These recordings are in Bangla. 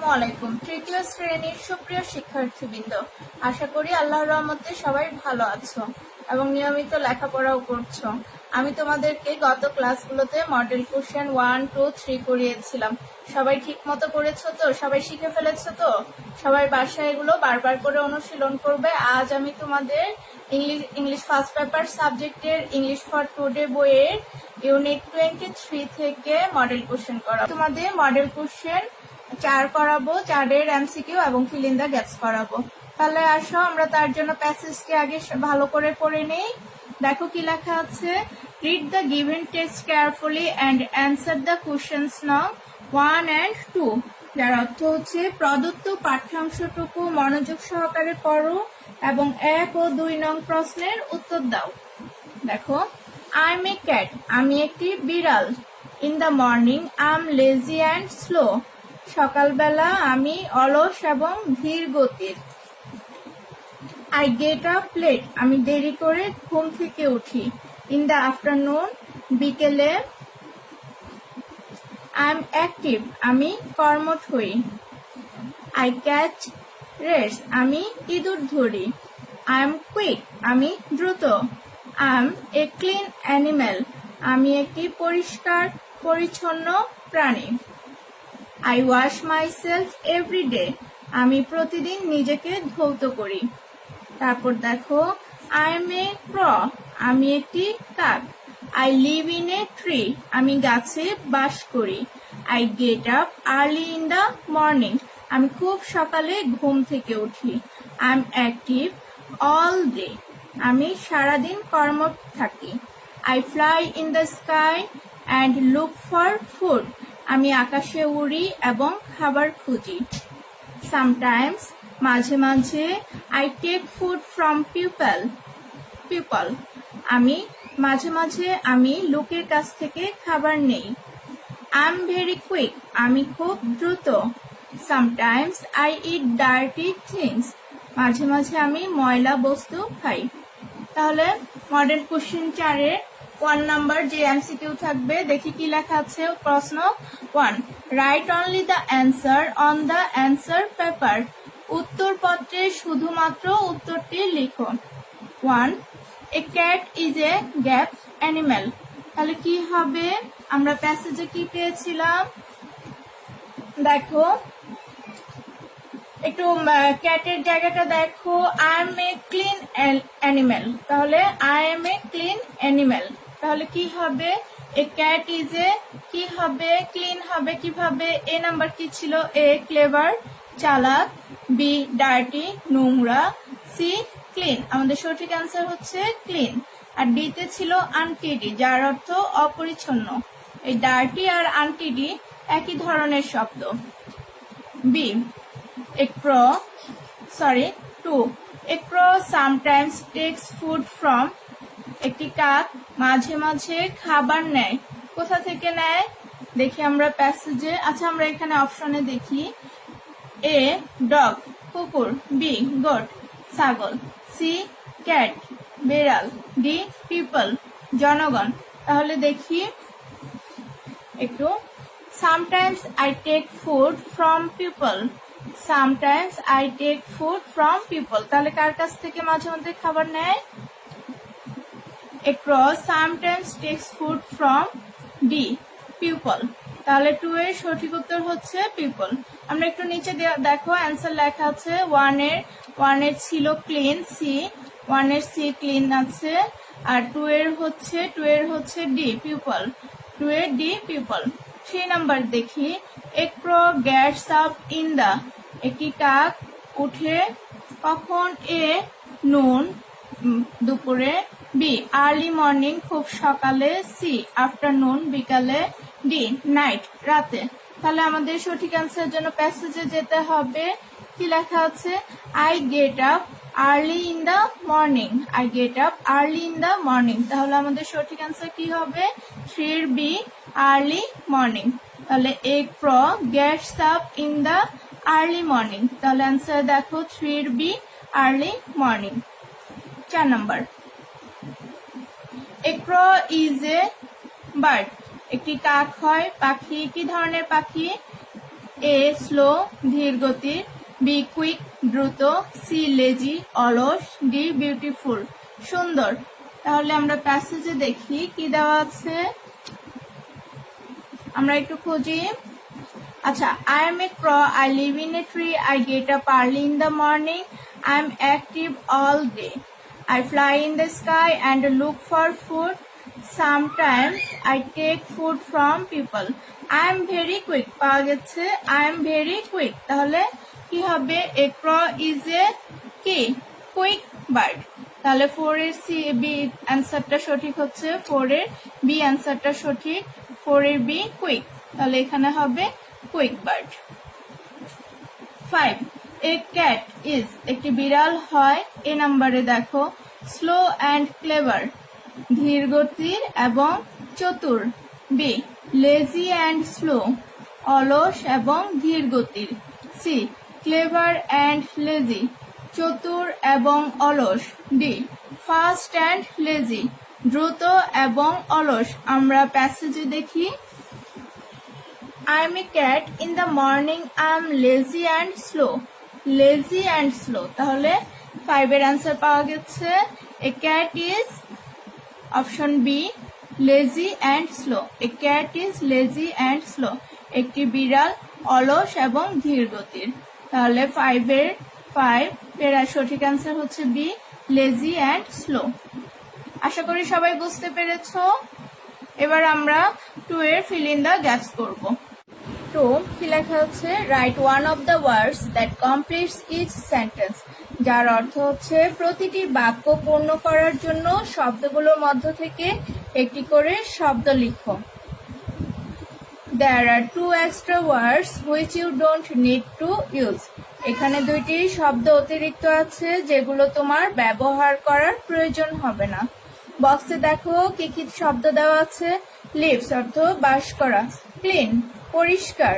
আসসালামু আলাইকুম। তৃতীয় শ্রেণীর সুপ্রিয় শিক্ষার্থীবৃন্দ, আশা করি আল্লাহর রহমতে সবাই ভালো আছো এবং নিয়মিত লেখাপড়াও করছো। আমি তোমাদেরকে গত ক্লাসগুলোতে মডেল কোশ্চেন 1, 2, 3 করিয়েছিলাম। সবাই ঠিক মতো করেছো তো? সবাই শিখে ফেলেছো তো? সবাই বাসায় এগুলো বারবার করে অনুশীলন করবে। আজ আমি তোমাদের ইংলিশ ফার্স্ট পেপার সাবজেক্টের ইংলিশ ফর টুডে বইয়ের ইউনিট 23 থেকে মডেল কোশ্চেন করাবো। তোমাদের মডেল কোশ্চেন 4 করাবো, 4-এর এমসিকিউ এবং ফিল ইন দ্য গ্যাপস করাবো। তাহলে আসো আমরা তার জন্য প্যাসেজটি আগে ভালো করে পড়ে নেই। দেখো কি লেখা আছে। Read the given text carefully and answer the questions নং 1 and 2, যার অর্থ হচ্ছে প্রদত্ত পাঠ্যাংশটুকু মনোযোগ সহকারে পড়ো এবং 1 ও 2 নং প্রশ্নের উত্তর দাও। দেখো, আই এম এ ক্যাট, আমি একটি বিড়াল। In the morning I am lazy and slow, সকালবেলা আমি অলস এবং ধীর গতির। আই গেট আপ লেট, আমি দেরি করে ঘুম থেকে উঠি। ইন দ্য আফটারনুন, বিকেলে। আই এম অ্যাক্টিভ, আমি কর্মঠ হই। আই ক্যাচ রেটস, আমি ইঁদুর ধরি। আই এম কুইক, আমি দ্রুত। I am a clean animal, আমি একটি পরিষ্কার পরিচ্ছন্ন প্রাণী। I wash my self every day, আমি প্রতিদিন নিজেকে ধৌত করি। তারপর দেখো, আই এম এ ক্র, আমি একটি কাক। I live in a tree, আমি গাছে বাস করি। I get up early in the morning, আমি খুব সকালে ঘুম থেকে উঠি। I am active all day, আমি সারাদিন কর্মঠ থাকি। I fly in the sky and look for food, আমি আকাশে উড়ি এবং খাবার খুঁজি। সামটাইমস, মাঝে মাঝে। I take food from people, আমি মাঝে মাঝে আমি লোকের কাছ থেকে খাবার নেই। আই এম ভেরি কুইক, আমি খুব দ্রুত। Sometimes I eat dirty things, মাঝে মাঝে আমি ময়লা বস্তু খাই। তাহলে মডেল কোশ্চেন 4-এর 1 নাম্বার যে এমসিকিউ থাকবে, দেখি কি লেখা আছে। প্রশ্ন 1, write only the answer on the answer paper, উত্তরপত্রে শুধুমাত্র উত্তরটি লিখো। 1, a cat is a gap animal, তাহলে কি হবে? আমরা প্যাসেজে কি পেয়েছিলাম দেখো, একটু ক্যাটের জায়গাটা দেখো। I am a clean animal, তাহলে I am a clean animal, তাহলে কি হবে? এ ক্যাট ইজ এ, কি হবে? ক্লিন হবে কিভাবে? এ নাম্বার কি ছিল? এ ক্লেভার চালাক, বি ডার্টি নোংরা, সি ক্লিন, আমাদের সঠিক অ্যান্সার হচ্ছে ক্লিন। আর ডিতে ছিল আনটিডি, যার অর্থ অপরিচ্ছন্ন। এই ডার্টি আর আনটিডি একই ধরনের শব্দ। B, a crow, 2, a crow sometimes takes food from, একটি কাক মাঝে মাঝে খাবার নেয়। কোথা থেকে নেয় দেখি আমরা প্যাসেজে। আচ্ছা, আমরা এখানে অপশনে দেখি। এ ডগ, কুকুর। বি গোট, ছাগল। সি ক্যাট, বেড়াল। ডি পিপল, জনগণ। তাহলে দেখি একটু। Sometimes I take food from people, sometimes I take food from people, তাহলে কার কাছ থেকে মাঝে মধ্যে খাবার নেয়? A crow sometimes takes food from D people, তাহলে 2 এর সঠিক উত্তর হচ্ছে people। আমরা একটু নিচে দেখো, অ্যান্সার লেখা আছে। 1 এর ছিল ক্লিন, সি 1 এর সি ক্লিন আছে। আর 2 এর হচ্ছে ডি পিপল, 2 এর ডি পিপল। 3 নাম্বার দেখি। এ crow gets up in the, একটি কাক উঠে কখন? এ নুন, দুপুরে। বি আর্লি মর্নিং, খুব সকালে। সি আফটারনুন, বিকালে। ডি নাইট, রাতে। তাহলে আমাদের সঠিক অ্যান্সারের জন্য প্যাসেজে যেতে হবে। কি লেখা আছে? I get up early in the morning, I get up early in the morning, তাহলে আমাদের সঠিক অ্যান্সার কি হবে? 3 বি আর্লি মর্নিং। তাহলে a crow gets up in the early morning, তাহলে অ্যান্সার দেখো 3 B early morning. 4 number, a crow is a bird, একটি কাক হয় পাখি। কি ধরনের পাখি? এ স্লো ধীর গতির, বি কুইক দ্রুত, সি লেজি অলস, ডি বিউটিফুল সুন্দর। তাহলে আমরা প্যাসেজে দেখি কি দেওয়া আছে, আমরা একটু খুঁজি। আচ্ছা, I am a crow, I live in a tree, I get up early in the morning, I am active all day, I fly in the sky and look for food, sometimes I take food from people, I am very quick, পাওয়া গেছে I am very quick, তাহলে কি হবে, a crow is a কি কুইক বার্ড। তাহলে 4 এর সি বি অ্যান্সারটা সঠিক হচ্ছে, 4 এর বি অ্যান্সারটা সঠিক, 4 এর বি কুইক, তাহলে এখানে হবে quick bird. 5 A cat is একটি বিড়াল হয়, এ নাম্বারে দেখো স্লো অ্যান্ড ক্লেভার ধীর গতির এবং চতুর, বি লেজি অ্যান্ড স্লো অলস এবং ধীর গতির, সি ক্লেভার অ্যান্ড লেজি চতুর এবং অলস, ডি ফাস্ট অ্যান্ড লেজি দ্রুত এবং অলস। আমরা প্যাসেজে দেখি, I am a cat in the morning, I am lazy and slow, lazy and slow, তাহলে 5 এর অ্যান্সার পাওয়া গেছে, a cat is option B lazy and slow, a cat is lazy and slow, একটি বিড়াল অলস এবং ধীর গতির, তাহলে 5 এর সঠিক অ্যান্সার হচ্ছে বি lazy and slow। আশা করি সবাই বুঝতে পেরেছো। এবার আমরা 2 এর fill in the gaps করব। তো কি লেখা হচ্ছে, write one of the words that completes each sentence, যার অর্থ হচ্ছে প্রতিটি বাক্য পূর্ণ করার জন্য শব্দগুলোর মধ্য থেকে একটি করে শব্দ লিখো। There are 2 extra words which you don't need to use, এখানে 2টি শব্দ অতিরিক্ত আছে যেগুলো তোমার ব্যবহার করার প্রয়োজন হবে না। বক্সে দেখো কি কি শব্দ দেওয়া আছে, লিভস অর্থ বাস করা, ক্লিন পরিষ্কার,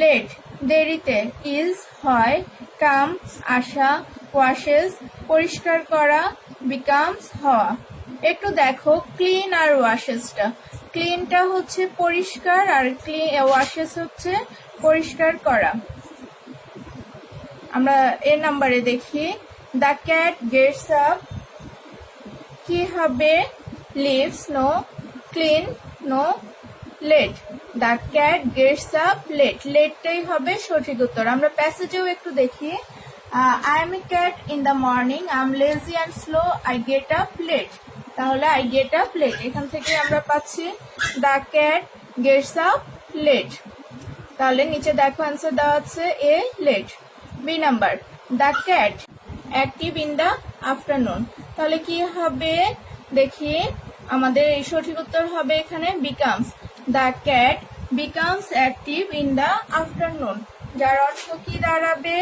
লেট দেরিতে, ইজ হয়, কাম আসা, ওয়াশেস পরিষ্কার করা, বিকামস হওয়া। একটু দেখো ক্লিন আর ওয়াশেসটা, ক্লিনটা হচ্ছে পরিষ্কার আর ওয়াশেস হচ্ছে পরিষ্কার করা। আমরা এর নাম্বারে দেখি, দ্য ক্যাট গেটস আপ কি হবে, leaves no, clean no, late, the cat gets up late, লেটটাই হবে সঠিক উত্তর। আমরা প্যাসেজেও একটু দেখি, I am a cat in the morning, I am lazy and slow, I get up late, তাহলে আই গেট আপ লেট, এখান থেকে আমরা পাচ্ছি the cat gets up late, তাহলে নিচে দেখো অ্যান্সার দেওয়া আছে A late. B number, the cat active in the afternoon, তাহলে কি হবে দেখি, আমাদের এই সঠিক উত্তর হবে এখানে becomes, the cat becomes active in the afternoon, যার অর্থ কি দাঁড়াবে,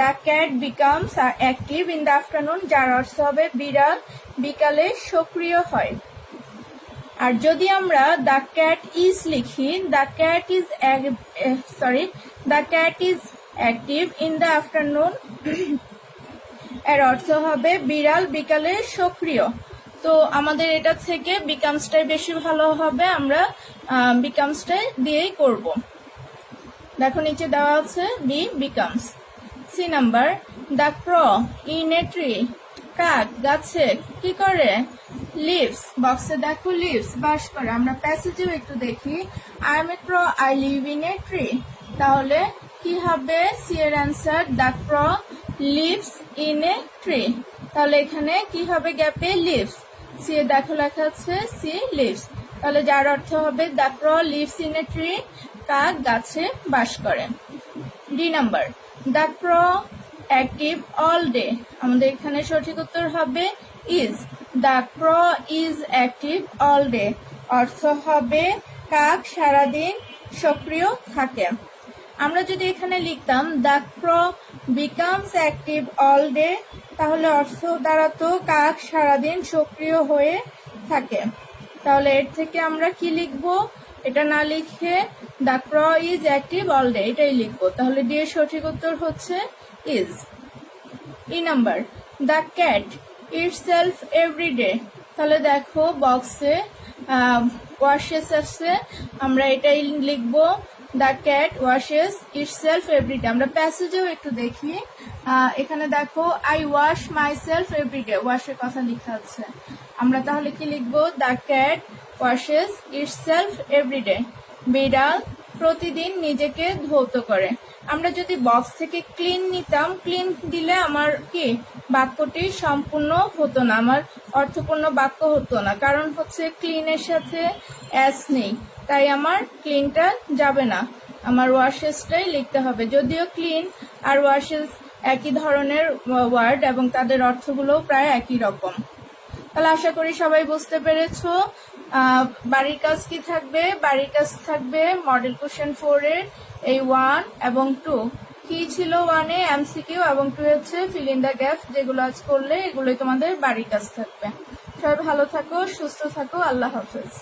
the cat becomes active in the afternoon, যার অর্থ হবে বিড়াল বিকালে সক্রিয় হয়। আর যদি আমরা দ্য ক্যাট ইজ লিখি, the cat is the cat is active in the afternoon, এর অর্থ হবে বিড়াল বিকালে সক্রিয়। তো আমাদের এটা থেকে বিকামসটাই বেশি ভালো হবে, আমরা বিকামসটাই দিয়েই করব। দেখো নিচে দেওয়া আছে B becomes. C number, the crow in a tree, কাক গাছে কি করে, লিভস, বক্সে দেখো লিভস বাস করে। আমরা প্যাসেজেও একটু দেখি, I am A ক্র, I live in a tree, তাহলে কি হবে, সি এর answer, the ক্র lives in a tree, তাহলে এখানে কি হবে গ্যাপে, লিভস, সি এ দেখো লেখা আছে সি লিভস, তাহলে যার অর্থ হবে the ক্র lives in a tree, কাক গাছে বাস করে। D number, the ক্র active all day, আমাদের এখানে সঠিক উত্তর হবে is, the crow is active all day, অর্থ হবে কাক সারাদিন সক্রিয় থাকে। আমরা যদি এখানে লিখতাম the ক্র becomes active all day, তাহলে অর্থ দাঁড়াতো কাক সারাদিন সক্রিয় হয়ে থাকে। তাহলে এর থেকে আমরা কি লিখবো, এটা না লিখে the crow is active all day এটাই লিখবো, তাহলে ডি এর সঠিক উত্তর হচ্ছে is. E number, the cat itself every day, তাহলে দেখো বক্সে ওয়াশেস আছে, আমরা এটাই লিখবো the cat washes itself everyday. আমরা প্যাসেজেও একটু দেখি। এখানে দেখো I wash myself everyday, ওয়াশের কথা লেখা আছে। আমরা তাহলে কি লিখবো? The cat washes itself everyday, বিড়াল প্রতিদিন নিজেকে ধৌত করে। আমরা যদি বক্স থেকে ক্লিন নিতাম, ক্লিন দিলে আমার কি বাক্যটি সম্পূর্ণ হতো না, আমার অর্থপূর্ণ বাক্য হতো না, কারণ হচ্ছে ক্লিনের সাথে অ্যাস নেই, তাই আমার ক্লিনটা যাবে না, আমার ওয়াশেসটাই লিখতে হবে। যদিও ক্লিন আর ওয়াশেস একই ধরনের ওয়ার্ড এবং তাদের অর্থগুলো প্রায় একই রকম। তাহলে আশা করি সবাই বুঝতে পেরেছো। বাড়ির কাজ কি থাকবে? বাড়ির কাজ থাকবে মডেল কোশ্চেন 4 এর এই 1 এবং 2। কি ছিল 1 এ? এমসিকিউ এবং 2 হচ্ছে ফিল ইন দ্য গ্যাপ, যেগুলো আজ করলে এগুলোই তোমাদের বাড়ির কাজ থাকবে। সবাই ভালো থাকো, সুস্থ থাকো, আল্লাহ হাফেজ।